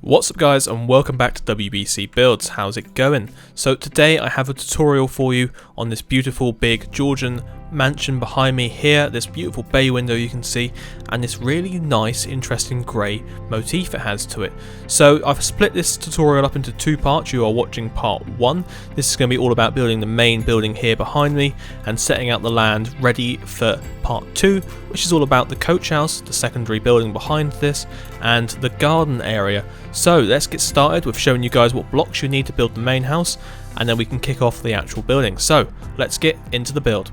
What's up guys, and welcome back to WBC Builds. How's it going? So today I have a tutorial for you on this beautiful big Georgian mansion behind me here, this beautiful bay window you can see, and this really nice interesting grey motif it has to it. So I've split this tutorial up into two parts. You are watching part one. This is going to be all about building the main building here behind me and setting out the land ready for part two, which is all about the coach house, the secondary building behind this, and the garden area. So let's get started with showing you guys what blocks you need to build the main house, and then we can kick off the actual building. So let's get into the build.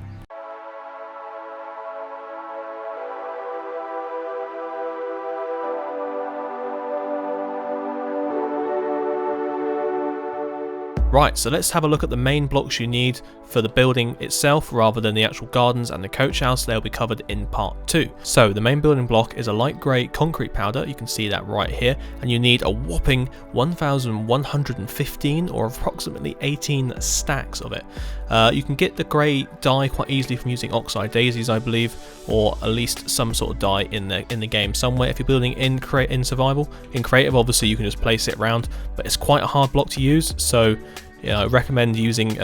Right, so let's have a look at the main blocks you need for the building itself rather than the actual gardens and the coach house. They'll be covered in part 2. So the main building block is a light grey concrete powder, you can see that right here, and you need a whopping 1,115 or approximately 18 stacks of it. You can get the grey dye quite easily from using oxide daisies, I believe, or at least some sort of dye in the game somewhere. If you're building in survival, in creative obviously you can just place it around, but it's quite a hard block to use, so I recommend using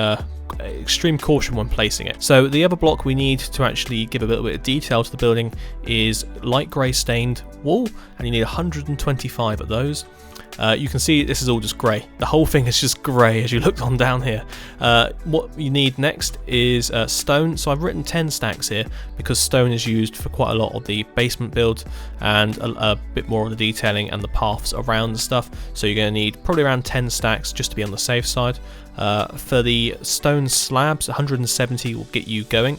extreme caution when placing it. So the other block we need to actually give a little bit of detail to the building is light grey stained wool, and you need 125 of those. You can see this is all just grey. The whole thing is just grey as you look on down here. What you need next is stone. So I've written 10 stacks here because stone is used for quite a lot of the basement build and a bit more of the detailing and the paths around the stuff. So you're going to need probably around 10 stacks just to be on the safe side. For the stone slabs, 170 will get you going.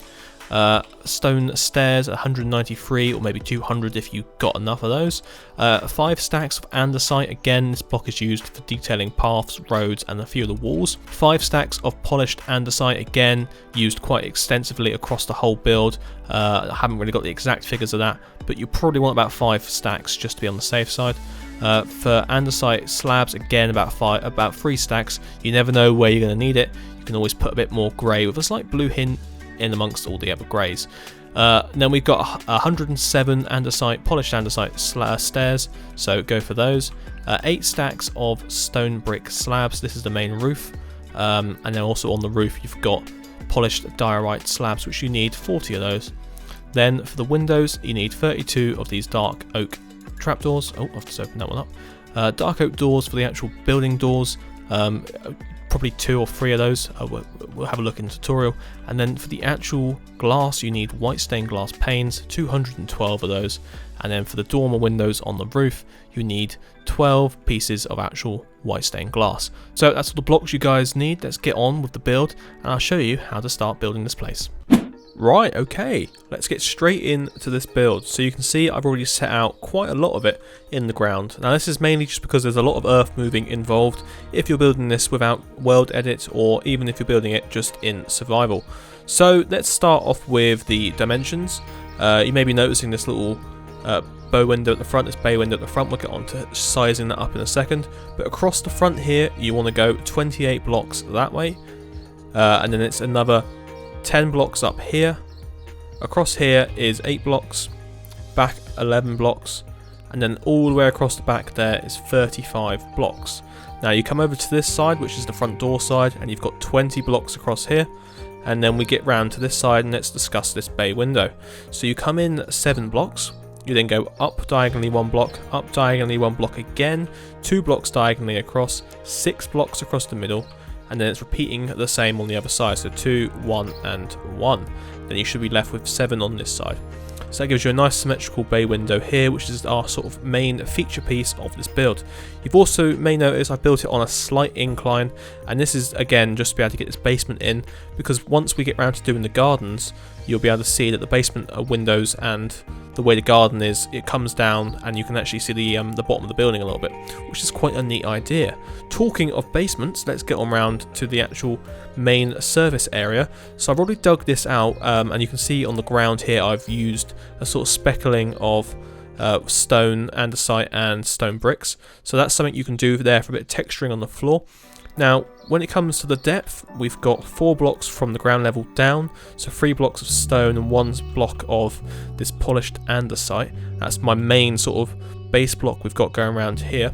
Stone stairs, 193 or maybe 200 if you got enough of those. 5 stacks of andesite. Again, this block is used for detailing paths, roads and a few of the walls. 5 stacks of polished andesite, again used quite extensively across the whole build. I haven't really got the exact figures of that, but you probably want about 5 stacks just to be on the safe side. For andesite slabs, again about 3 stacks. You never know where you're going to need it. You can always put a bit more grey with a slight blue hint in amongst all the other greys. Then we've got 107 andesite, polished andesite stairs, so go for those. 8 stacks of stone brick slabs, this is the main roof, and then also on the roof you've got polished diorite slabs, which you need 40 of those. Then for the windows you need 32 of these dark oak trapdoors. Oh, I've just opened that one up. Dark oak doors for the actual building doors. Probably 2 or 3 of those. We'll have a look in the tutorial. And then for the actual glass you need white stained glass panes, 212 of those. And then for the dormer windows on the roof you need 12 pieces of actual white stained glass. So that's all the blocks you guys need. Let's get on with the build and I'll show you how to start building this place. Right, okay, let's get straight into this build. So you can see I've already set out quite a lot of it in the ground. Now this is mainly just because there's a lot of earth moving involved if you're building this without world edit, or even if you're building it just in survival. So let's start off with the dimensions. You may be noticing this little bow window at the front, this bay window at the front. We'll get on to sizing that up in a second. But across the front here you want to go 28 blocks that way, and then it's another 10 blocks up here. Across here is 8 blocks, back 11 blocks, and then all the way across the back there is 35 blocks. Now you come over to this side, which is the front door side, and you've got 20 blocks across here. And then we get round to this side and let's discuss this bay window. So you come in 7 blocks, you then go up diagonally 1 block, up diagonally 1 block again, 2 blocks diagonally across, 6 blocks across the middle, and then it's repeating the same on the other side, so 2, 1 and 1. Then you should be left with 7 on this side. So that gives you a nice symmetrical bay window here, which is our sort of main feature piece of this build. You've also may notice I've built it on a slight incline, and this is again just to be able to get this basement in, because once we get around to doing the gardens you'll be able to see that the basement windows and the way the garden is, it comes down and you can actually see the bottom of the building a little bit, which is quite a neat idea. Talking of basements, let's get on round to the actual main service area. So I've already dug this out, and you can see on the ground here I've used a sort of speckling of stone, andesite and stone bricks. So that's something you can do there for a bit of texturing on the floor. Now, when it comes to the depth, we've got 4 blocks from the ground level down, so 3 blocks of stone and 1 block of this polished andesite. That's my main sort of base block we've got going around here.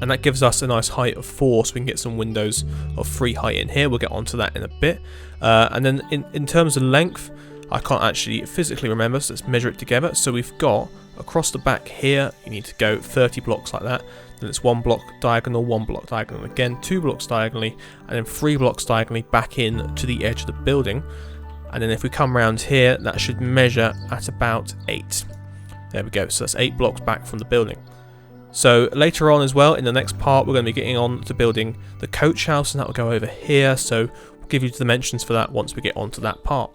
and that gives us a nice height of 4, so we can get some windows of 3 height in here. We'll get onto that in a bit. And then in terms of length, I can't actually physically remember, so let's measure it together. So we've got across the back here, you need to go 30 blocks like that. Then it's 1 block diagonal, 1 block diagonal again, 2 blocks diagonally, and then 3 blocks diagonally back in to the edge of the building. And then if we come around here, that should measure at about 8. There we go, so that's 8 blocks back from the building. So later on as well, in the next part, we're going to be getting on to building the coach house, and that will go over here. So we'll give you the dimensions for that once we get onto that part.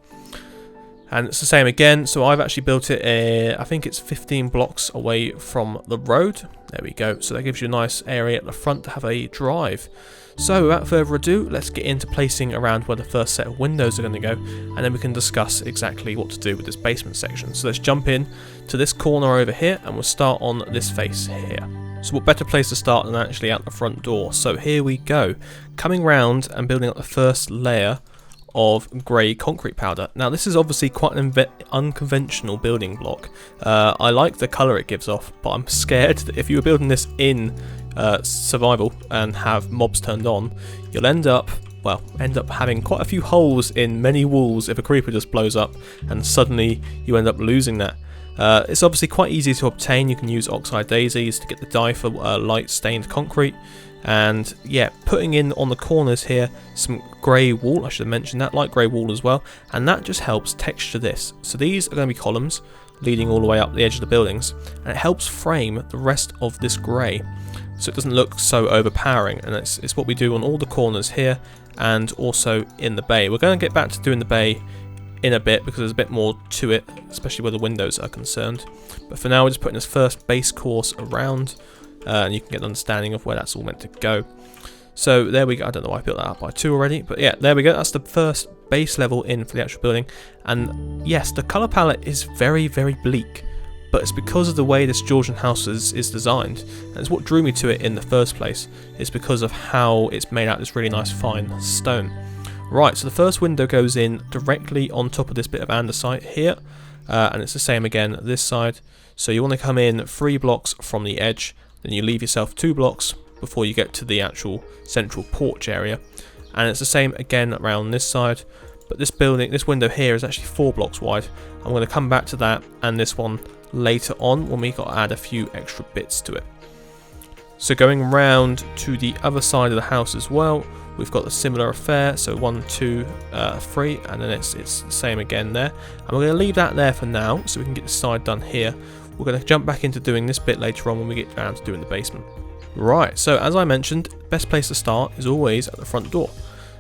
And it's the same again, so I've actually built it, I think it's 15 blocks away from the road. There we go, so that gives you a nice area at the front to have a drive. So without further ado, let's get into placing around where the first set of windows are going to go, and then we can discuss exactly what to do with this basement section. So let's jump in to this corner over here, and we'll start on this face here. So what better place to start than actually out the front door. So here we go, coming round and building up the first layer of grey concrete powder. Now this is obviously quite an unconventional building block. I like the colour it gives off, but I'm scared that if you were building this in survival and have mobs turned on, you'll end up having quite a few holes in many walls if a creeper just blows up, and suddenly you end up losing that. It's obviously quite easy to obtain. You can use oxide daisies to get the dye for light stained concrete. And yeah, putting in on the corners here some grey wool, I should have mentioned that, light grey wool as well, and that just helps texture this. So these are going to be columns leading all the way up the edge of the buildings, and it helps frame the rest of this grey so it doesn't look so overpowering, and it's what we do on all the corners here and also in the bay. We're going to get back to doing the bay in a bit because there's a bit more to it, especially where the windows are concerned. But for now, we're just putting this first base course around, and you can get an understanding of where that's all meant to go. So there we go. I don't know why I built that up by 2 already, but yeah, there we go. That's the first base level in for the actual building. And yes, the colour palette is very, very bleak, but it's because of the way this Georgian house is designed, and it's what drew me to it in the first place. It's because of how it's made out of this really nice fine stone. Right, so the first window goes in directly on top of this bit of andesite here, and it's the same again this side. So you want to come in 3 blocks from the edge, then you leave yourself 2 blocks before you get to the actual central porch area, and it's the same again around this side. But this window here is actually 4 blocks wide. I'm going to come back to that and this one later on when we got to add a few extra bits to it. So going round to the other side of the house as well, we've got a similar affair. So 1, 2, 3, and then it's the same again there. And we're going to leave that there for now so we can get the side done here. We're going to jump back into doing this bit later on when we get around to doing the basement. Right, so as I mentioned, best place to start is always at the front door.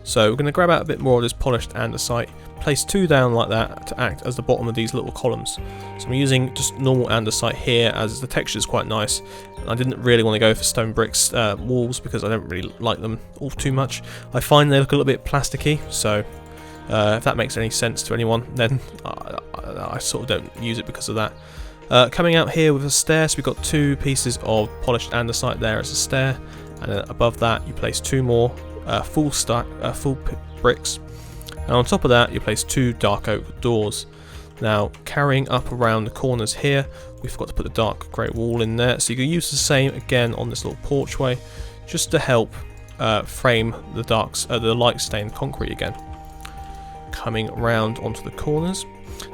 So we're going to grab out a bit more of this polished andesite, place 2 down like that to act as the bottom of these little columns. So I'm using just normal andesite here as the texture is quite nice. And I didn't really want to go for stone bricks walls because I don't really like them all too much. I find they look a little bit plasticky, so if that makes any sense to anyone, then I sort of don't use it because of that. Coming out here with a stair, so we've got 2 pieces of polished andesite there as a stair, and then above that you place 2 more full bricks, and on top of that you place 2 dark oak doors. Now carrying up around the corners here, we've got to put the dark grey wall in there, so you can use the same again on this little porchway just to help frame the light stained concrete again. Coming around onto the corners.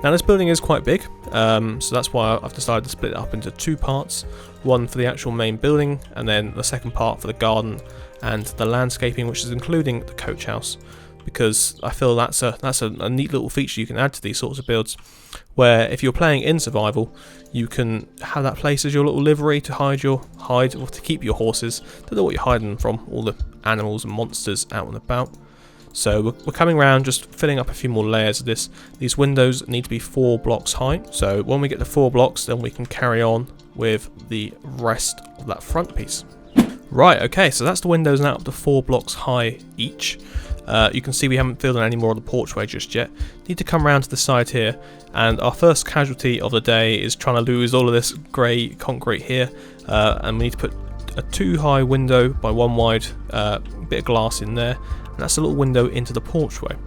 Now this building is quite big, so that's why I've decided to split it up into 2 parts. One for the actual main building, and then the second part for the garden and the landscaping, which is including the coach house, because I feel that's a neat little feature you can add to these sorts of builds, where if you're playing in survival, you can have that place as your little livery to hide or to keep your horses. Don't know what you're hiding them from, all the animals and monsters out and about. So we're coming around, just filling up a few more layers of this. These windows need to be 4 blocks high. So when we get to 4 blocks, then we can carry on with the rest of that front piece. Right, okay, so that's the windows now up to 4 blocks high each. You can see we haven't filled in any more of the porchway just yet. Need to come around to the side here, and our first casualty of the day is trying to lose all of this grey concrete here, and we need to put a 2 high window by 1 wide bit of glass in there. That's a little window into the porchway.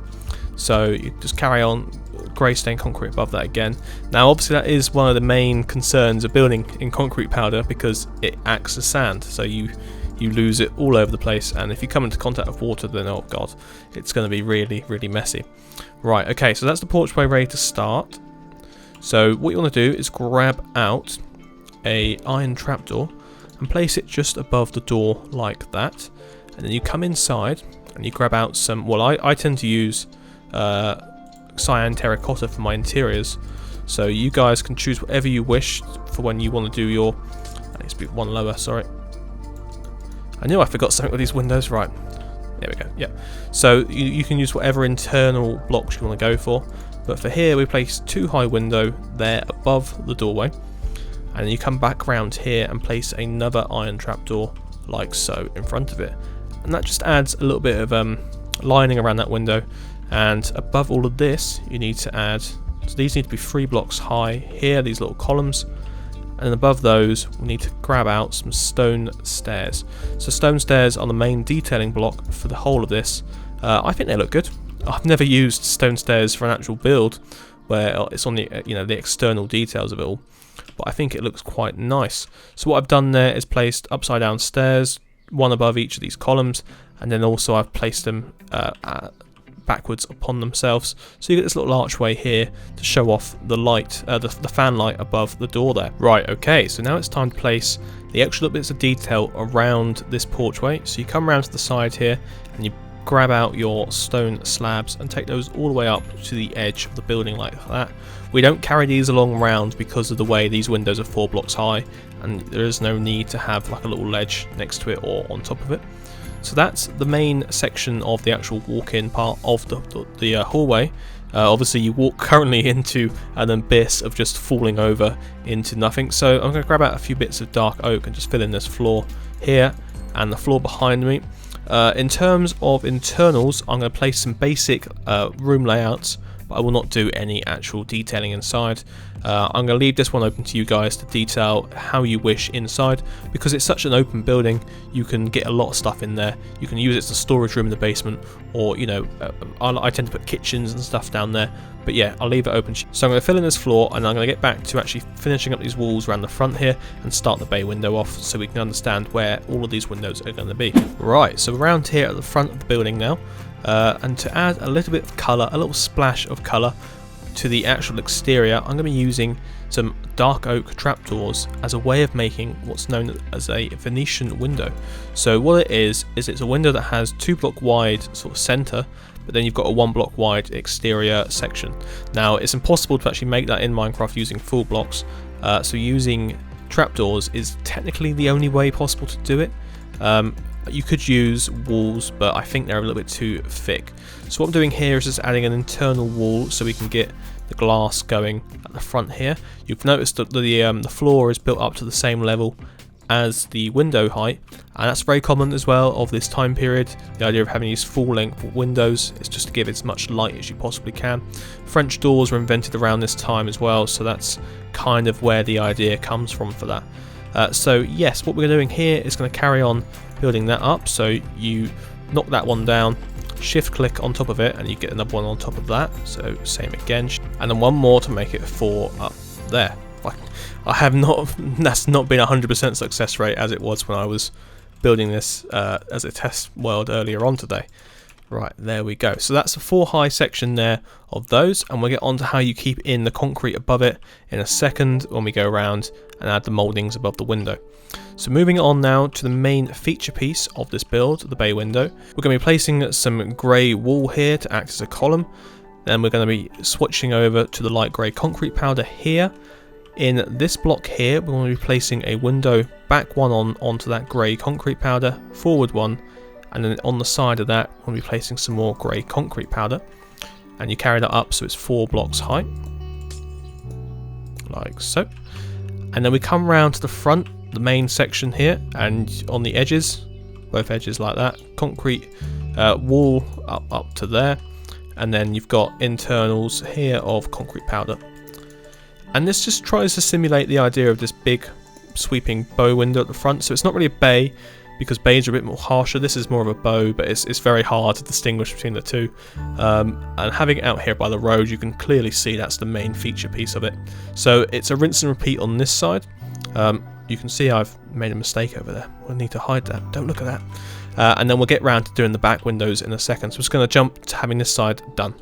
So you just carry on, grey stained concrete above that again. Now obviously that is one of the main concerns of building in concrete powder, because it acts as sand. So you you lose it all over the place, and if you come into contact with water, then oh god, it's going to be really, really messy. Right, okay, so that's the porchway ready to start. So what you want to do is grab out a iron trapdoor and place it just above the door like that, and then you come inside and you grab out some, well, I tend to use cyan terracotta for my interiors, so you guys can choose whatever you wish for when you want to do your, I need to be one lower, sorry, I knew I forgot something with these windows. Right, there we go. Yeah, so you can use whatever internal blocks you want to go for, but for here we place 2 high window there above the doorway, and then you come back around here and place another iron trapdoor like so in front of it, and that just adds a little bit of lining around that window. And above all of this you need to add, so these need to be 3 blocks high here, these little columns, and above those we need to grab out some stone stairs. So stone stairs are the main detailing block for the whole of this. I think they look good. I've never used stone stairs for an actual build where it's on the the external details of it all, but I think it looks quite nice. So what I've done there is placed upside down stairs, one above each of these columns, and then also I've placed them backwards upon themselves, so you get this little archway here to show off the light, the fan light above the door there. Right, okay, so now it's time to place the extra little bits of detail around this porchway. So you come around to the side here and you grab out your stone slabs and take those all the way up to the edge of the building like that. We don't carry these along round because of the way these windows are 4 blocks high, and there is no need to have like a little ledge next to it or on top of it. So that's the main section of the actual walk-in part of the hallway. Obviously you walk currently into an abyss of just falling over into nothing, so I'm going to grab out a few bits of dark oak and just fill in this floor here and the floor behind me. In terms of internals, I'm going to place some basic room layouts, but I will not do any actual detailing inside. I'm going to leave this one open to you guys to detail how you wish inside, because it's such an open building. You can get a lot of stuff in there. You can use it as a storage room in the basement, or I tend to put kitchens and stuff down there, but yeah, I'll leave it open. So I'm going to fill in this floor, and I'm going to get back to actually finishing up these walls around the front here and start the bay window off so we can understand where all of these windows are going to be. Right, so around here at the front of the building now, and to add a little bit of colour, a little splash of colour to the actual exterior, I'm going to be using some dark oak trapdoors as a way of making what's known as a Venetian window. So what it is it's a window that has 2 block wide sort of centre, but then you've got a 1 block wide exterior section. Now it's impossible to actually make that in Minecraft using full blocks, so using trapdoors is technically the only way possible to do it. You could use walls, but I think they're a little bit too thick. So what I'm doing here is just adding an internal wall so we can get the glass going at the front here. You've noticed that the floor is built up to the same level as the window height, and that's very common as well of this time period. The idea of having these full length windows is just to give as much light as you possibly can. French doors were invented around this time as well, so that's kind of where the idea comes from for that. So yes, what we're doing here is going to carry on building that up. So you knock that one down, shift click on top of it, and you get another one on top of that. So same again, and then one more to make it 4 up there. I have not, that's not been 100% success rate as it was when I was building this as a test world earlier on today. Right, there we go. So that's a 4 high section there of those, and we'll get on to how you keep in the concrete above it in a second when we go around and add the mouldings above the window. So moving on now to the main feature piece of this build, the bay window. We're going to be placing some grey wool here to act as a column. Then we're going to be switching over to the light grey concrete powder here. In this block here, we're going to be placing a window, back one onto that grey concrete powder, forward one, and then on the side of that, we'll be placing some more grey concrete powder. And you carry that up so it's 4 blocks high, like so. And then we come round to the front, the main section here, and on the edges, both edges like that, concrete wall up to there, and then you've got internals here of concrete powder. And this just tries to simulate the idea of this big sweeping bow window at the front. So it's not really a bay, because bays are a bit more harsher. This is more of a bow, but it's very hard to distinguish between the two. And having it out here by the road, you can clearly see that's the main feature piece of it. So it's a rinse and repeat on this side. you can see I've made a mistake over there. We'll need to hide that. Don't look at that. And then we'll get round to doing the back windows in a second. So I'm just going to jump to having this side done.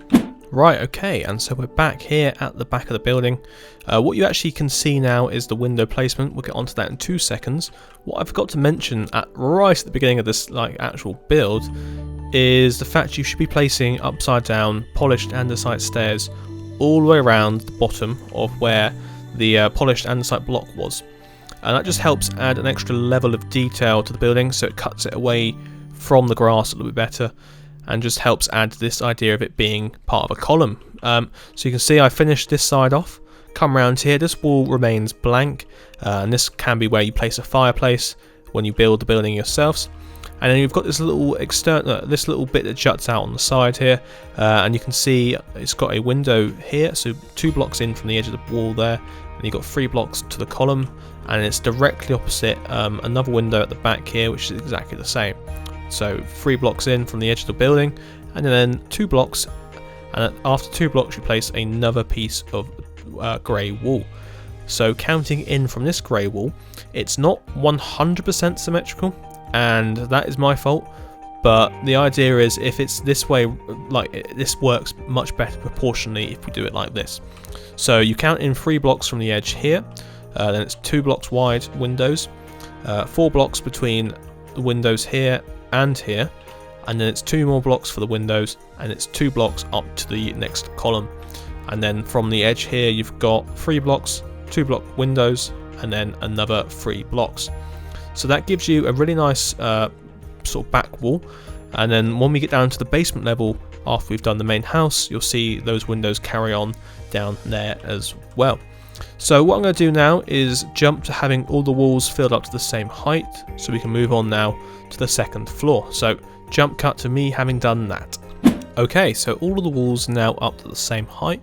Right, okay, and so we're back here at the back of the building. What you actually can see now is the window placement. We'll get onto that in 2 seconds. What I forgot to mention right at the beginning of this actual build is the fact you should be placing upside down polished andesite stairs all the way around the bottom of where the polished andesite block was. And that just helps add an extra level of detail to the building, so it cuts it away from the grass a little bit better, and just helps add this idea of it being part of a column. So you can see I finished this side off, come around here, this wall remains blank, and this can be where you place a fireplace when you build the building yourselves. And then you've got this little this little bit that juts out on the side here, and you can see it's got a window here, so 2 blocks in from the edge of the wall there, and you've got 3 blocks to the column, and it's directly opposite another window at the back here, which is exactly the same. So 3 blocks in from the edge of the building, and then 2 blocks, and after 2 blocks you place another piece of grey wool. So counting in from this grey wool, it's not 100% symmetrical, and that is my fault, but the idea is if it's this way, this works much better proportionally if we do it like this. So you count in 3 blocks from the edge here, then it's 2 blocks wide windows, 4 blocks between the windows here and here, and then it's 2 more blocks for the windows, and it's 2 blocks up to the next column. And then from the edge here you've got 3 blocks, 2 block windows, and then another 3 blocks. So that gives you a really nice sort of back wall. And then when we get down to the basement level, after we've done the main house, you'll see those windows carry on down there as well. So what I'm going to do now is jump to having all the walls filled up to the same height, so we can move on now to the 2nd floor. So jump cut to me having done that. Okay, so all of the walls are now up to the same height.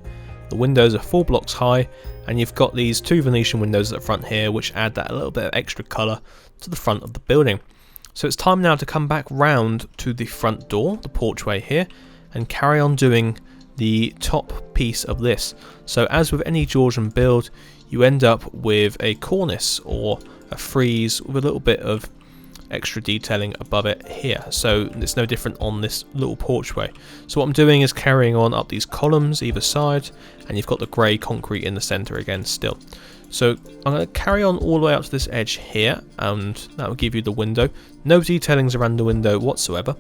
The windows are 4 blocks high, and you've got these 2 Venetian windows at the front here, which add that a little bit of extra colour to the front of the building. So it's time now to come back round to the front door, the porchway here, and carry on doing the top piece of this. So as with any Georgian build, you end up with a cornice or a frieze with a little bit of extra detailing above it here. So it's no different on this little porchway. So what I'm doing is carrying on up these columns either side, and you've got the grey concrete in the centre again still. So I'm going to carry on all the way up to this edge here, and that will give you the window. No detailings around the window whatsoever.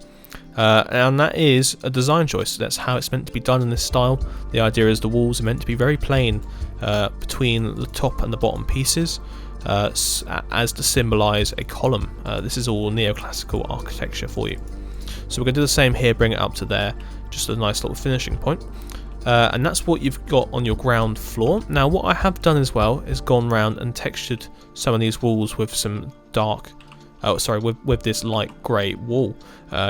And that is a design choice. That's how it's meant to be done in this style. The idea is the walls are meant to be very plain between the top and the bottom pieces, as to symbolise a column. This is all neoclassical architecture for you. So we're going to do the same here, bring it up to there, just a nice little finishing point. And that's what you've got on your ground floor. Now what I have done as well is gone round and textured some of these walls with some dark, with this light grey wool.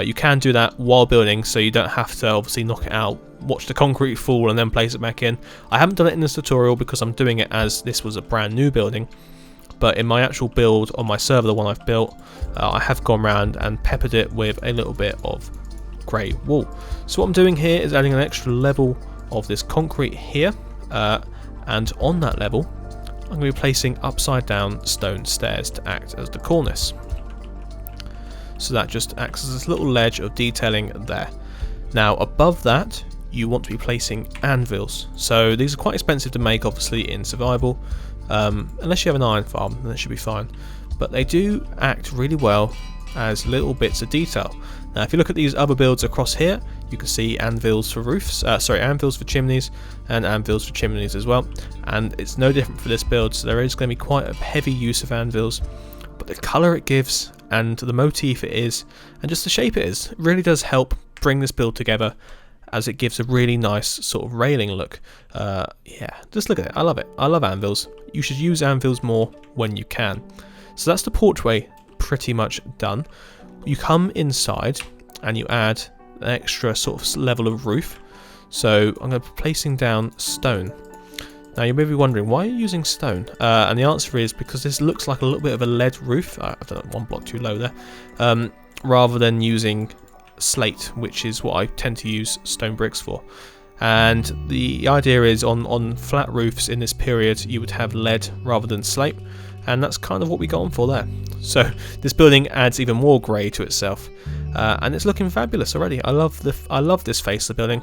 You can do that while building, so you don't have to obviously knock it out, watch the concrete fall and then place it back in. I haven't done it in this tutorial because I'm doing it as this was a brand new building, but in my actual build on my server, the one I've built, I have gone around and peppered it with a little bit of grey wool. So what I'm doing here is adding an extra level of this concrete here, and on that level I'm going to be placing upside down stone stairs to act as the cornice. So that just acts as this little ledge of detailing there. Now above that you want to be placing anvils. So these are quite expensive to make obviously in survival, unless you have an iron farm, then it should be fine, but they do act really well as little bits of detail. Now if you look at these other builds across here, you can see anvils for roofs, anvils for chimneys, and anvils for chimneys as well, and it's no different for this build. So there is going to be quite a heavy use of anvils, but the colour it gives and the motif it is, and just the shape it is, really does help bring this build together, as it gives a really nice sort of railing look. Yeah, just look at it, I love it. I love anvils. You should use anvils more when you can. So that's the porchway pretty much done. You come inside and you add an extra sort of level of roof. So I'm going to be placing down stone. Now you may be wondering, why are you using stone? And the answer is because this looks like a little bit of a lead roof. I don't know, 1 block too low there. Rather than using slate, which is what I tend to use stone bricks for. And the idea is on flat roofs in this period you would have lead rather than slate, and that's kind of what we got on for there. So this building adds even more grey to itself, and it's looking fabulous already. I love this face of the building.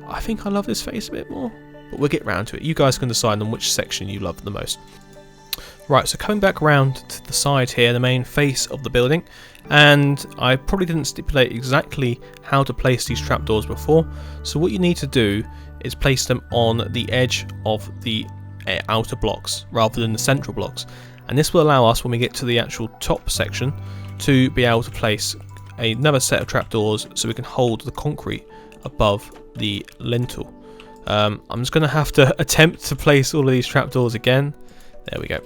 I think I love this face a bit more, but we'll get round to it. You guys can decide on which section you love the most. Right, so coming back around to the side here, the main face of the building, and I probably didn't stipulate exactly how to place these trapdoors before, so what you need to do is place them on the edge of the outer blocks rather than the central blocks, and this will allow us, when we get to the actual top section, to be able to place another set of trapdoors so we can hold the concrete above the lintel. I'm just going to have to attempt to place all of these trapdoors again. There we go.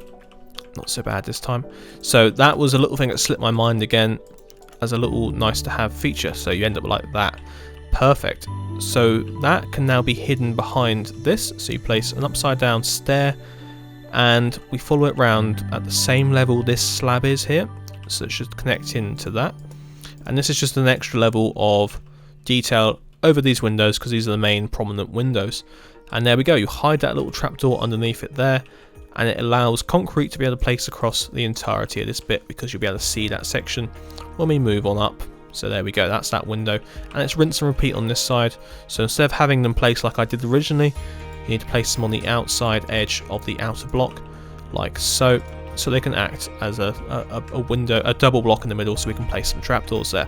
Not so bad this time. So that was a little thing that slipped my mind again as a little nice to have feature, so you end up like that. Perfect. So that can now be hidden behind this, so you place an upside down stair and we follow it round at the same level this slab is here, so it should connect into that, and this is just an extra level of detail over these windows because these are the main prominent windows. And there we go, you hide that little trapdoor underneath it there, and it allows concrete to be able to place across the entirety of this bit because you'll be able to see that section when we move on up. So there we go, that's that window, and it's rinse and repeat on this side. So instead of having them placed like I did originally, you need to place them on the outside edge of the outer block like so, so they can act as a window, a double block in the middle, so we can place some trapdoors there.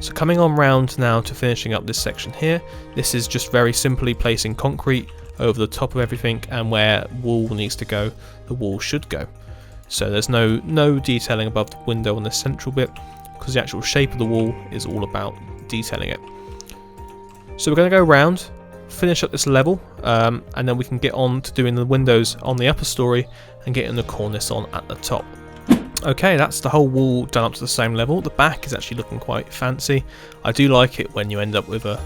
So coming on round now to finishing up this section here, this is just very simply placing concrete over the top of everything, and where wall needs to go, the wall should go. So there's no detailing above the window on the central bit because the actual shape of the wall is all about detailing it. So we're going to go around, finish up this level, and then we can get on to doing the windows on the upper story and getting the cornice on at the top. Okay, that's the whole wall done up to the same level. The back is actually looking quite fancy. I do like it when you end up with a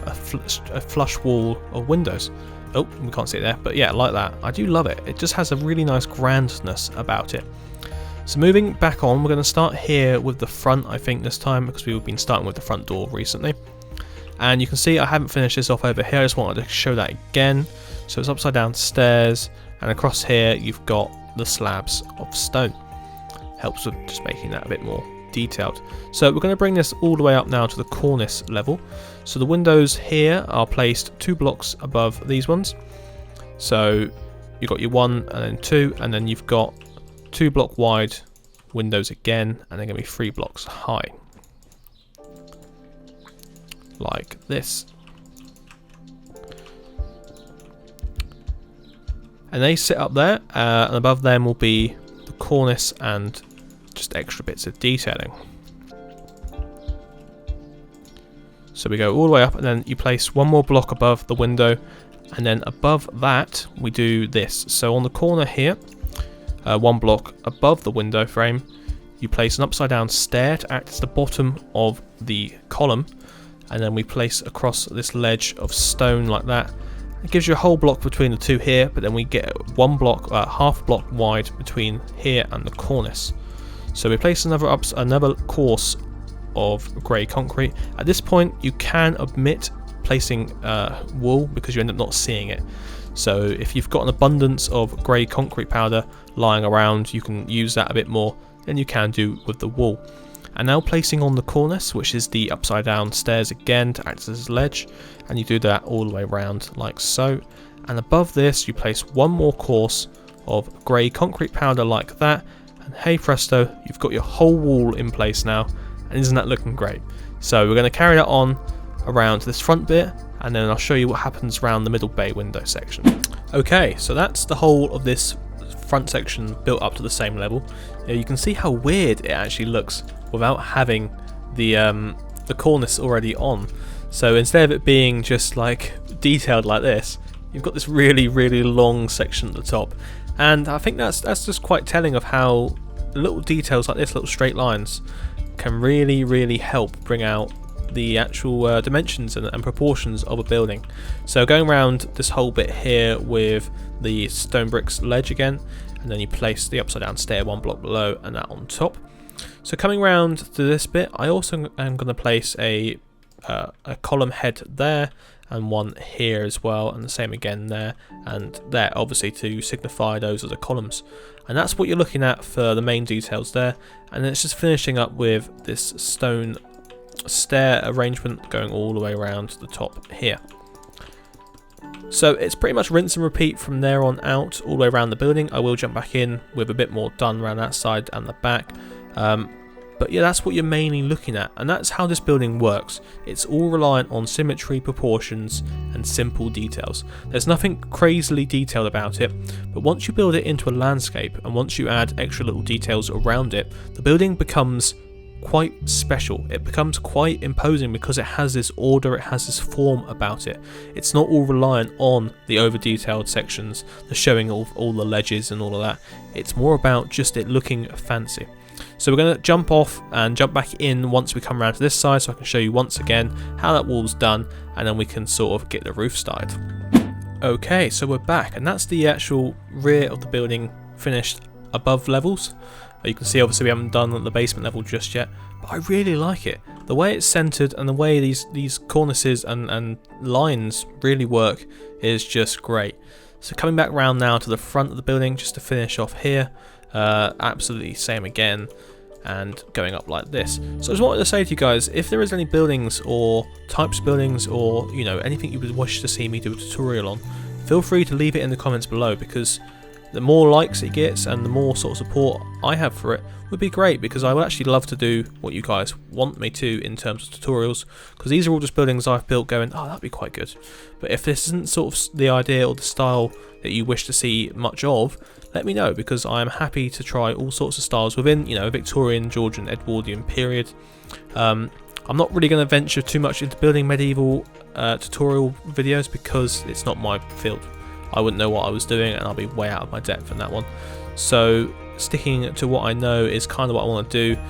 flush wall of windows. Oh, we can't see it there, but yeah, like that. I do love it. It just has a really nice grandness about it. So moving back on, we're going to start here with the front, I think, this time, because we've been starting with the front door recently. And you can see I haven't finished this off over here. I just wanted to show that again. So it's upside down stairs, and across here you've got the slabs of stone. Helps with just making that a bit more detailed. So we're going to bring this all the way up now to the cornice level. So the windows here are placed 2 blocks above these ones. So you've got your 1 and then 2, and then you've got 2 block wide windows again, and they're going to be 3 blocks high. Like this. And they sit up there, and above them will be the cornice and just extra bits of detailing. So we go all the way up, and then you place 1 more block above the window, and then above that we do this. So on the corner here, 1 block above the window frame, you place an upside down stair to act as the bottom of the column, and then we place across this ledge of stone like that. It gives you a whole block between the two here, but then we get 1 block, half block wide between here and the cornice. So we place another course of grey concrete. At this point you can omit placing wool because you end up not seeing it. So if you've got an abundance of grey concrete powder lying around, you can use that a bit more than you can do with the wool. And now placing on the cornice, which is the upside down stairs again to act as a ledge, and you do that all the way around like so. And above this you place 1 more course of grey concrete powder like that, and hey presto, you've got your whole wall in place now, and isn't that looking great? So we're going to carry that on around this front bit, and then I'll show you what happens around the middle bay window section. Okay, so that's the whole of this front section built up to the same level. You can see how weird it actually looks without having the cornice already on. So instead of it being just like detailed like this, you've got this really long section at the top, and I think that's just quite telling of how little details like this, little straight lines, can really help bring out the actual dimensions and proportions of a building. So going around this whole bit here with the stone bricks ledge again, and then you place the upside down stair 1 block below and that on top. So coming round to this bit, I also am going to place a a column head there and one here as well, and the same again there and there, obviously to signify those as the columns. And that's what you're looking at for the main details there. And then it's just finishing up with this stone stair arrangement going all the way around the top here. So it's pretty much rinse and repeat from there on out all the way around the building. I will jump back in with a bit more done around that side and the back. But yeah, that's what you're mainly looking at, and that's how this building works. It's all reliant on symmetry, proportions, and simple details. There's nothing crazily detailed about it, but once you build it into a landscape, and once you add extra little details around it, the building becomes quite special. It becomes quite imposing because it has this order, it has this form about it. It's not all reliant on the over detailed sections, the showing of all the ledges and all of that. It's more about just it looking fancy. So we're going to jump off and jump back in once we come around to this side, so I can show you once again how that wall's done, and then we can sort of get the roof started. Okay, so we're back, and that's the actual rear of the building finished above levels. You can see obviously we haven't done the basement level just yet, but I really like it. The way it's centered and the way these cornices and lines really work is just great. So coming back round now to the front of the building just to finish off here. Absolutely same again, and going up like this. So I just wanted to say to you guys, if there is any buildings or types of buildings, or you know, anything you would wish to see me do a tutorial on, feel free to leave it in the comments below, because the more likes it gets and the more sort of support I have for it would be great, because I would actually love to do what you guys want me to in terms of tutorials, because these are all just buildings I've built going, oh, that'd be quite good. But if this isn't sort of the idea or the style that you wish to see much of, let me know, because I am happy to try all sorts of styles within, you know, Victorian, Georgian, Edwardian period. I'm not really going to venture too much into building medieval tutorial videos, because it's not my field. I wouldn't know what I was doing, and I'll be way out of my depth in that one. So sticking to what I know is kind of what I want to do,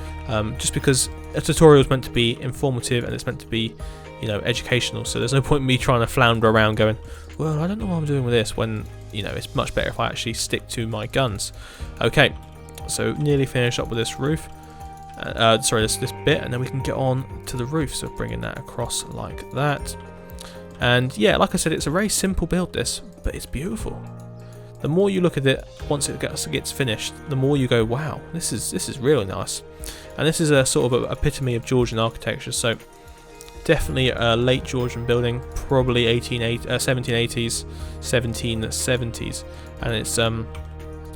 just because a tutorial is meant to be informative and it's meant to be, you know, educational. So there's no point in me trying to flounder around going, well, I don't know what I'm doing with this, when, you know, it's much better if I actually stick to my guns. Okay, so nearly finished up with this roof. Sorry, this bit, and then we can get on to the roof. So bringing that across like that. And yeah, like I said, it's a very simple build this, but it's beautiful. The more you look at it, once it gets finished, the more you go, wow, this is really nice. And this is a sort of a epitome of Georgian architecture, so definitely a late Georgian building, probably 1780s, 1770s, and it's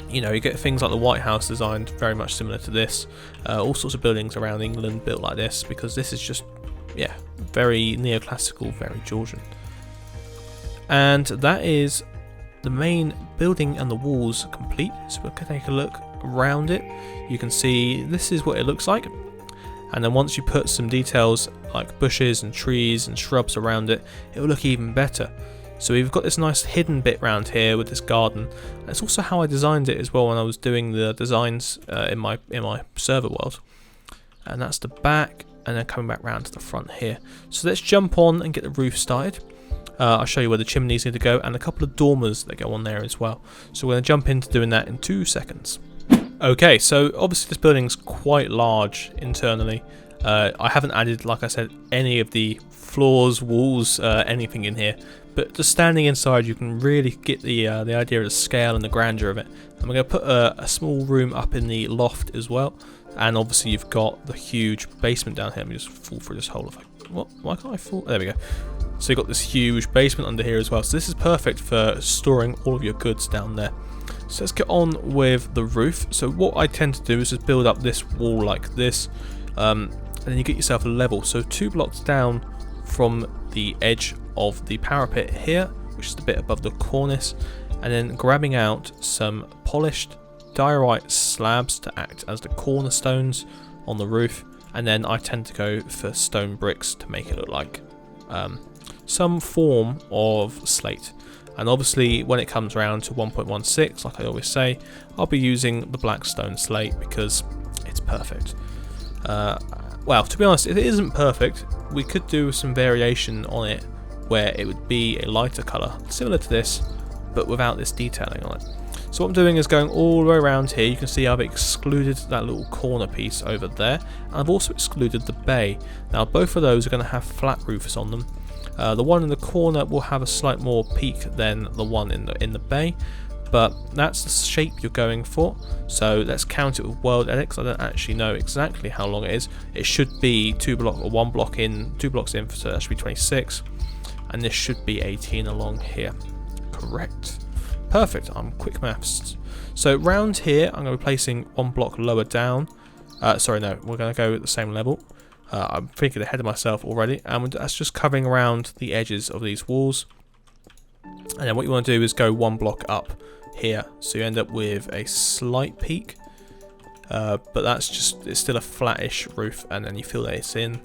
you know, you get things like the White House designed very much similar to this. All sorts of buildings around England built like this, because this is just, yeah, very neoclassical, very Georgian. And that is the main building and the walls complete. So we'll take a look around it. You can see this is what it looks like. And then once you put some details like bushes and trees and shrubs around it, it will look even better. So we've got this nice hidden bit around here with this garden. That's also how I designed it as well when I was doing the designs in my server world. And that's the back, and then coming back round to the front here. So let's jump on and get the roof started. I'll show you where the chimneys need to go, and a couple of dormers that go on there as well. So we're going to jump into doing that in 2 seconds. Okay, so obviously this building's quite large internally. I haven't added, like I said, any of the floors, walls, anything in here. But just standing inside, you can really get the idea of the scale and the grandeur of it. And we're going to put a small room up in the loft as well. And obviously you've got the huge basement down here. Let me just fall through this hole. What? Why can't I fall? There we go. So you've got this huge basement under here as well. So this is perfect for storing all of your goods down there. So let's get on with the roof. So what I tend to do is just build up this wall like this. And then you get yourself a level. So 2 blocks down from the edge of the parapet here, which is the bit above the cornice. And then grabbing out some polished diorite slabs to act as the cornerstones on the roof. And then I tend to go for stone bricks to make it look like some form of slate. And obviously when it comes around to 1.16, like I always say, I'll be using the black stone slate because it's perfect. Well, to be honest, if it isn't perfect, we could do some variation on it where it would be a lighter colour, similar to this, but without this detailing on it. So what I'm doing is going all the way around here. You can see I've excluded that little corner piece over there, and I've also excluded the bay. Now both of those are going to have flat roofs on them. The one in the corner will have a slight more peak than the one in the bay, but that's the shape you're going for. So let's count it with world edit, because I don't actually know exactly how long it is. It should be 2 blocks or 1 block in, 2 blocks in, so that should be 26, and this should be 18 along here. Correct. Perfect. I'm quick maths. So round here I'm going to be placing 1 block lower down. Sorry, no, we're going to go at the same level. I'm thinking ahead of myself already, and that's just covering around the edges of these walls. And then what you want to do is go 1 block up here, so you end up with a slight peak, but that's just, it's still a flattish roof, and then you fill this in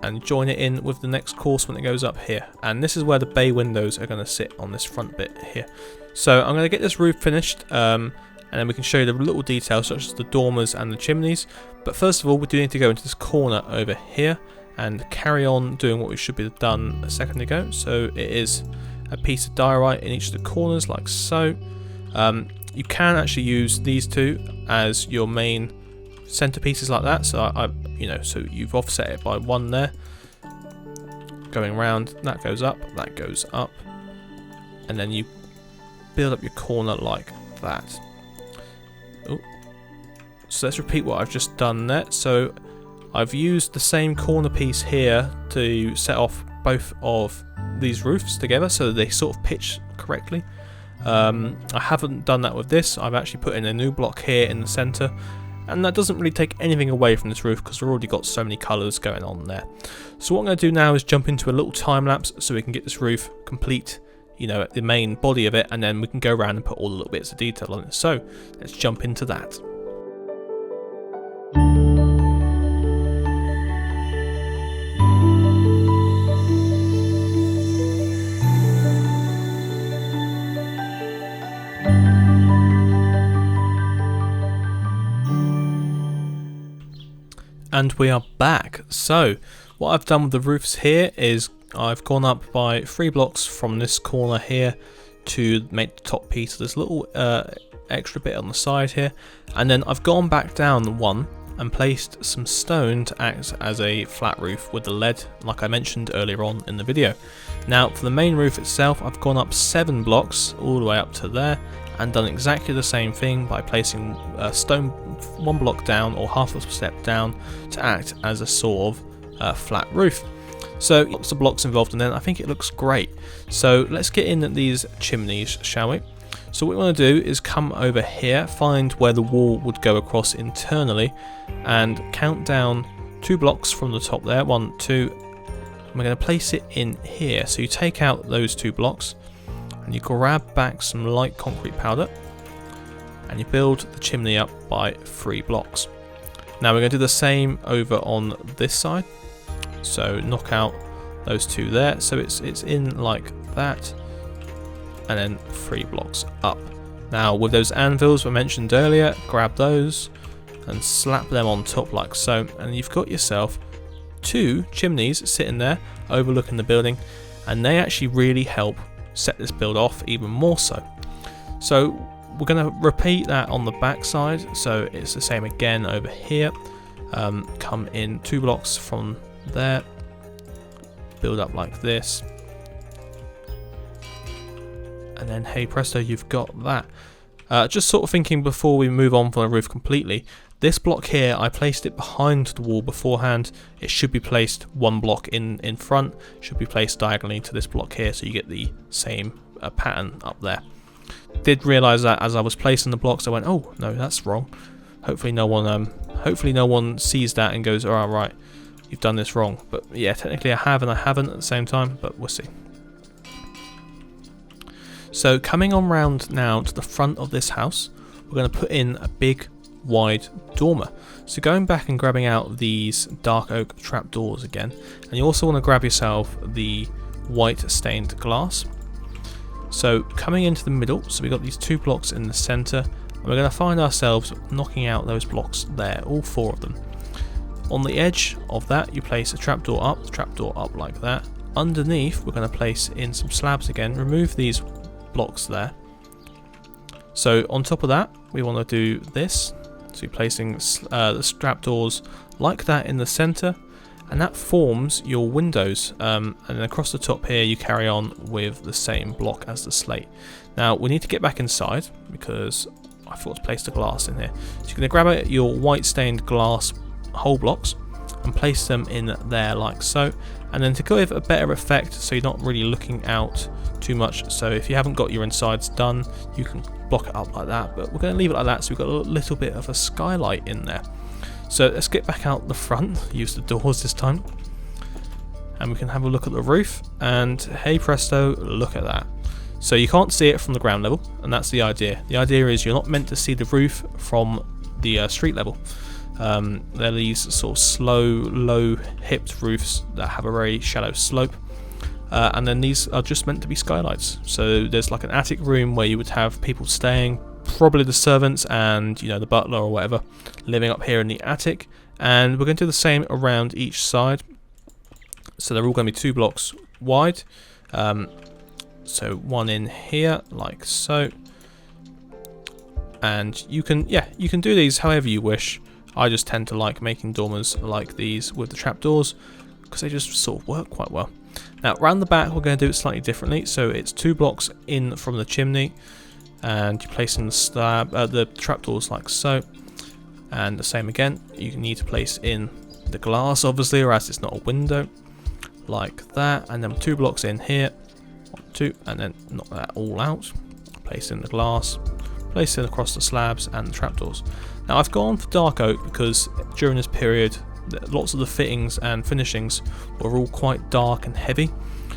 and join it in with the next course when it goes up here. And this is where the bay windows are going to sit on this front bit here. So I'm going to get this roof finished, and then we can show you the little details such as the dormers and the chimneys. But first of all, we do need to go into this corner over here and carry on doing what we should be done a second ago. So it is a piece of diorite in each of the corners, like so. You can actually use these two as your main centerpieces, like that. So so you've offset it by 1 there, going around. That goes up, and then you build up your corner like that. Ooh. So let's repeat what I've just done there. So I've used the same corner piece here to set off both of these roofs together so that they sort of pitch correctly. I haven't done that with this. I've actually put in a new block here in the center, and that doesn't really take anything away from this roof because we've already got so many colors going on there. So what I'm going to do now is jump into a little time lapse so we can get this roof complete, the main body of it, and then we can go around and put all the little bits of detail on it. So let's jump into that. And we are back. So what I've done with the roofs here is I've gone up by 3 blocks from this corner here to make the top piece of this little extra bit on the side here, and then I've gone back down 1 and placed some stone to act as a flat roof with the lead, like I mentioned earlier on in the video. Now for the main roof itself, I've gone up 7 blocks all the way up to there and done exactly the same thing by placing stone 1 block down or half a step down to act as a sort of flat roof. So lots of blocks involved, and then I think it looks great. So let's get in at these chimneys, shall we? So what we want to do is come over here, find where the wall would go across internally, and count down 2 blocks from the top there, 1, 2, and we're going to place it in here. So you take out those 2 blocks and you grab back some light concrete powder and you build the chimney up by 3 blocks. Now we're going to do the same over on this side. So knock out those 2 there, so it's in like that, and then 3 blocks up. Now with those anvils we mentioned earlier, grab those and slap them on top like so, and you've got yourself 2 chimneys sitting there overlooking the building, and they actually really help set this build off even more so. So we're going to repeat that on the back side, so it's the same again over here. Come in 2 blocks from there, build up like this, and then hey presto, you've got that. Just sort of thinking before we move on from the roof completely, this block here, I placed it behind the wall beforehand. It should be placed 1 block in front, should be placed diagonally to this block here, so you get the same pattern up there. Did realise that as I was placing the blocks, I went, oh no, that's wrong. Hopefully no one sees that and goes, all right, you've done this wrong. But yeah, technically I have and I haven't at the same time, but we'll see. So coming on round now to the front of this house, we're going to put in a big wide dormer. So going back and grabbing out these dark oak trapdoors again, and you also want to grab yourself the white stained glass. So coming into the middle, so we've got these 2 blocks in the centre, and we're going to find ourselves knocking out those blocks there, all 4 of them. On the edge of that you place a trapdoor up like that. Underneath we're going to place in some slabs again, remove these blocks there, So on top of that, we want to do this. So you're placing the trapdoors like that in the center, and that forms your windows. And then across the top here, you carry on with the same block as the slate. Now we need to get back inside because I forgot to place the glass in here. So you're going to grab your white stained glass whole blocks and place them in there like so. And then to give a better effect, so you're not really looking out too much. So if you haven't got your insides done, you can block it up like that. But we're going to leave it like that, so we've got a little bit of a skylight in there. So let's get back out the front, use the doors this time. And we can have a look at the roof, and hey presto, look at that. So you can't see it from the ground level, and that's the idea. The idea is you're not meant to see the roof from the street level. They're these sort of slow, low-hipped roofs that have a very shallow slope. And then these are just meant to be skylights. So there's like an attic room where you would have people staying, probably the servants and, you know, the butler or whatever, living up here in the attic. And we're going to do the same around each side. So they're all going to be 2 blocks wide. So one in here, like so. And you can do these however you wish. I just tend to like making dormers like these with the trapdoors because they just sort of work quite well. Now around the back we're going to do it slightly differently. So it's 2 blocks in from the chimney, and you place in the trapdoors like so. And the same again, you need to place in the glass obviously, or else it's not a window, like that. And then 2 blocks in here, 1, 2, and then knock that all out. Place in the glass, place it across the slabs and the trapdoors. Now I've gone for dark oak because during this period lots of the fittings and finishings were all quite dark and heavy,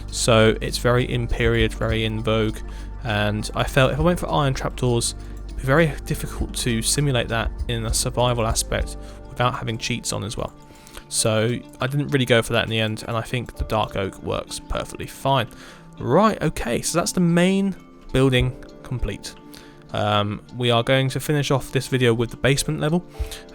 so it's very in period, very in vogue, and I felt if I went for iron trapdoors it'd be very difficult to simulate that in a survival aspect without having cheats on as well. So I didn't really go for that in the end, and I think the dark oak works perfectly fine. Right, okay, so that's the main building complete. We are going to finish off this video with the basement level,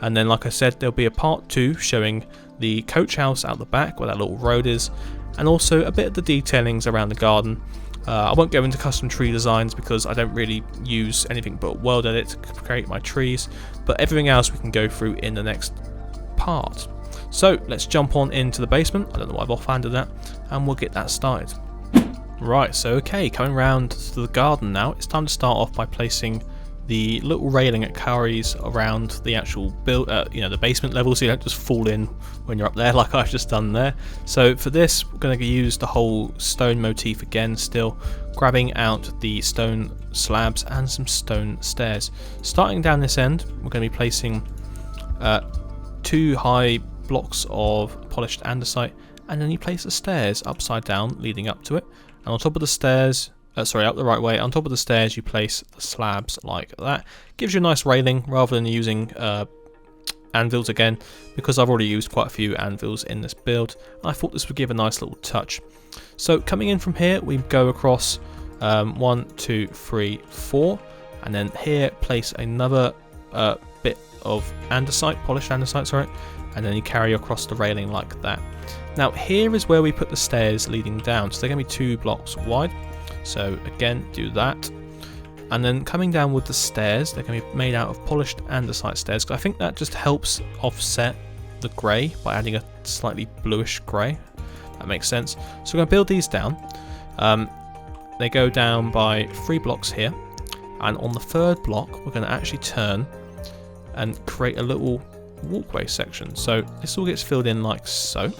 and then like I said there'll be a part 2 showing the coach house out the back where that little road is, and also a bit of the detailings around the garden. I won't go into custom tree designs because I don't really use anything but World Edit to create my trees, but everything else we can go through in the next part. So let's jump on into the basement. I don't know why I've offhanded that, and we'll get that started. Right, so okay, coming round to the garden now, it's time to start off by placing the little railing at Curry's around the actual build, the basement level, so you don't just fall in when you're up there like I've just done there. So for this, we're going to use the whole stone motif again, still grabbing out the stone slabs and some stone stairs. Starting down this end, we're going to be placing 2 high blocks of polished andesite, and then you place the stairs upside down leading up to it. And on top of the stairs, up the right way, on top of the stairs you place the slabs like that. Gives you a nice railing rather than using anvils again, because I've already used quite a few anvils in this build. I thought this would give a nice little touch. So coming in from here, we go across 1, 2, 3, 4, and then here place another bit of andesite, polished andesite, sorry, and then you carry across the railing like that. Now here is where we put the stairs leading down, so they're going to be 2 blocks wide. So again, do that, and then coming down with the stairs, they're going to be made out of polished andesite stairs, because I think that just helps offset the grey by adding a slightly bluish grey. That makes sense. So we're going to build these down. They go down by 3 blocks here, and on the 3rd block we're going to actually turn and create a little walkway section. So this all gets filled in like so.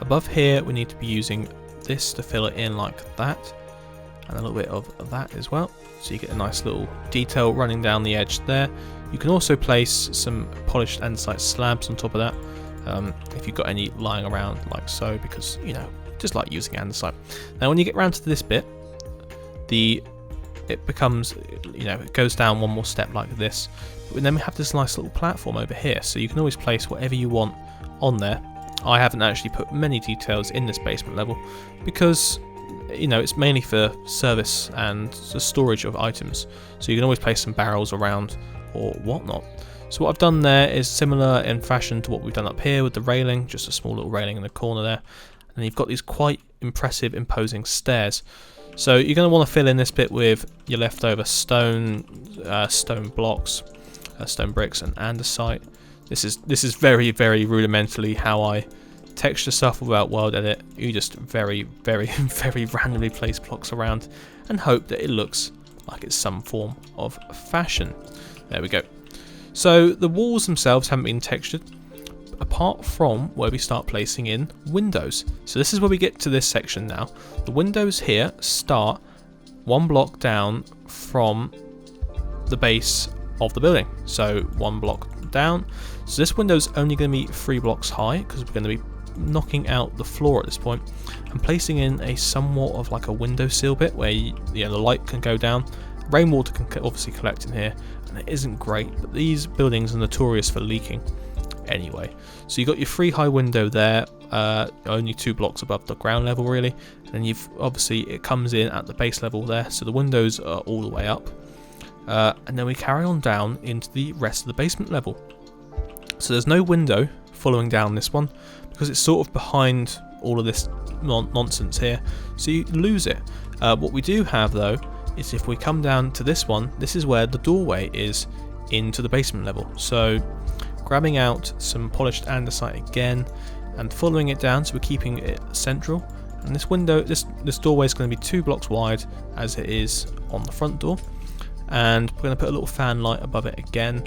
Above here we need to be using this to fill it in like that, and a little bit of that as well, so you get a nice little detail running down the edge there. You can also place some polished andesite slabs on top of that if you've got any lying around like so, because you know, just like using andesite. Now when you get round to this bit, it becomes, you know, it goes down one more step like this, but then we have this nice little platform over here, so you can always place whatever you want on there. I haven't actually put many details in this basement level because, you know, it's mainly for service and the storage of items, so you can always place some barrels around or whatnot. So what I've done there is similar in fashion to what we've done up here with the railing, just a small little railing in the corner there, and you've got these quite impressive, imposing stairs. So you're going to want to fill in this bit with your leftover stone, stone blocks, stone bricks, and andesite. This is very, very rudimentarily how I texture stuff without world edit. You just very, very, very randomly place blocks around and hope that it looks like it's some form of fashion. There we go. So the walls themselves haven't been textured, apart from where we start placing in windows. So this is where we get to this section now. The windows here start one block down from the base of the building. So one block down. So this window's only going to be 3 blocks high because we're going to be knocking out the floor at this point and placing in a somewhat of like a windowsill bit where the light can go down. Rainwater can obviously collect in here, and it isn't great, but these buildings are notorious for leaking anyway. So you've got your 3 high window there, only 2 blocks above the ground level really, and then you've obviously it comes in at the base level there, so the windows are all the way up, and then we carry on down into the rest of the basement level. So there's no window following down this one because it's sort of behind all of this nonsense here, so you lose it. What we do have though is if we come down to this one, this is where the doorway is into the basement level. So grabbing out some polished andesite again and following it down, so we're keeping it central. And this window, this doorway is going to be 2 blocks wide as it is on the front door, and we're going to put a little fan light above it again.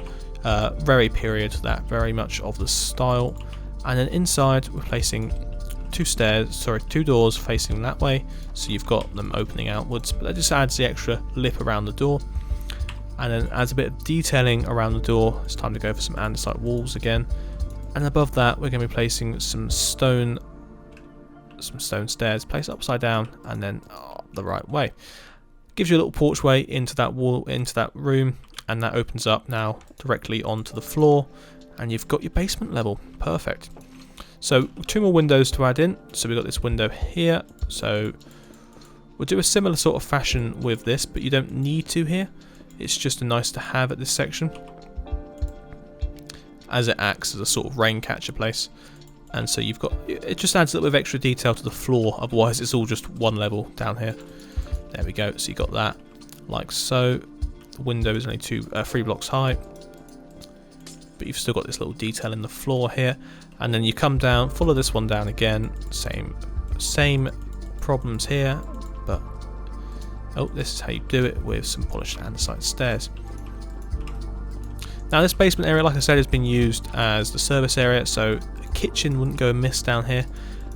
Very period, that very much of the style. And then inside we're placing 2 doors facing that way, so you've got them opening outwards, but that just adds the extra lip around the door. And then adds a bit of detailing around the door. It's time to go for some andesite walls again. And above that we're going to be placing some stone stairs placed upside down and then the right way. Gives you a little porchway into that wall, into that room, and that opens up now directly onto the floor, and you've got your basement level. Perfect. So 2 more windows to add in. So we've got this window here, so we'll do a similar sort of fashion with this, but you don't need to here. It's just a nice to have at this section, as it acts as a sort of rain catcher place. And so you've got, it just adds a little bit of extra detail to the floor, otherwise it's all just one level down here. There we go. So you got that like so. The window is only 3 blocks high, but you've still got this little detail in the floor here. And then you come down, follow this one down again, same problems here, but this is how you do it with some polished andesite stairs. Now this basement area, like I said, has been used as the service area, so the kitchen wouldn't go amiss down here.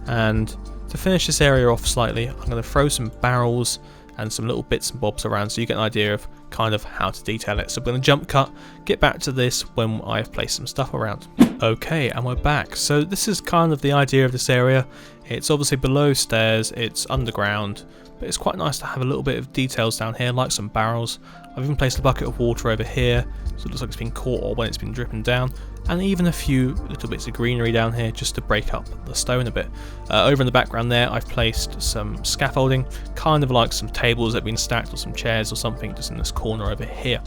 And to finish this area off slightly, I'm going to throw some barrels and some little bits and bobs around so you get an idea of kind of how to detail it. So we're going to jump cut, get back to this when I've placed some stuff around. Okay, and we're back. So this is kind of the idea of this area. It's obviously below stairs, it's underground, but it's quite nice to have a little bit of details down here, like some barrels. I've even placed a bucket of water over here, so it looks like it's been caught or when it's been dripping down, and even a few little bits of greenery down here just to break up the stone a bit. Over in the background there, I've placed some scaffolding, kind of like some tables that have been stacked or some chairs or something just in this corner over here.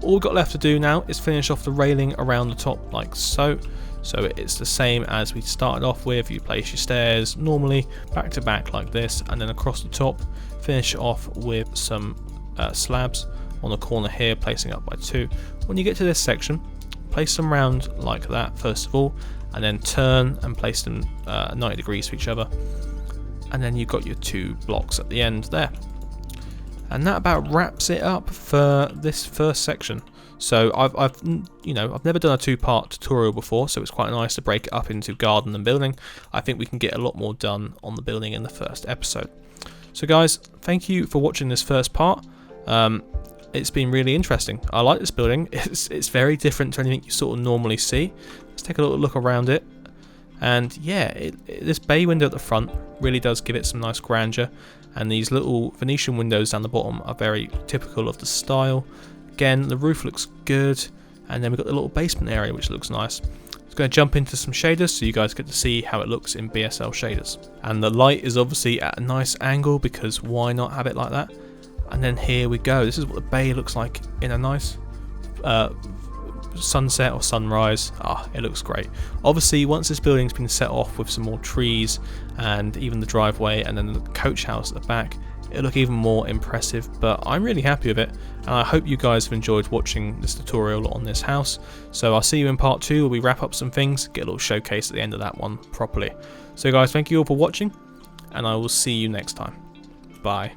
All we've got left to do now is finish off the railing around the top like so. So it's the same as we started off with. You place your stairs normally back to back like this, and then across the top finish off with some slabs on the corner here, placing up by 2. When you get to this section, place them round like that first of all, and then turn and place them 90 degrees to each other, and then you've got your 2 blocks at the end there. And that about wraps it up for this first section. So I've never done a 2-part tutorial before, so it's quite nice to break it up into garden and building. I think we can get a lot more done on the building in the first episode. So guys, thank you for watching this first part. It's been really interesting. I like this building. It's very different to anything you sort of normally see. Let's take a little look around it. And yeah, this bay window at the front really does give it some nice grandeur, and these little Venetian windows down the bottom are very typical of the style. Again, the roof looks good, and then we've got the little basement area which looks nice. I'm going to jump into some shaders so you guys get to see how it looks in BSL shaders. And the light is obviously at a nice angle because why not have it like that? And then here we go. This is what the bay looks like in a nice sunset or sunrise. It looks great. Obviously once this building's been set off with some more trees and even the driveway and then the coach house at the back, it'll look even more impressive, but I'm really happy with it, and I hope you guys have enjoyed watching this tutorial on this house. So I'll see you in part 2 where we wrap up some things, get a little showcase at the end of that one properly. So guys, thank you all for watching, and I will see you next time. Bye.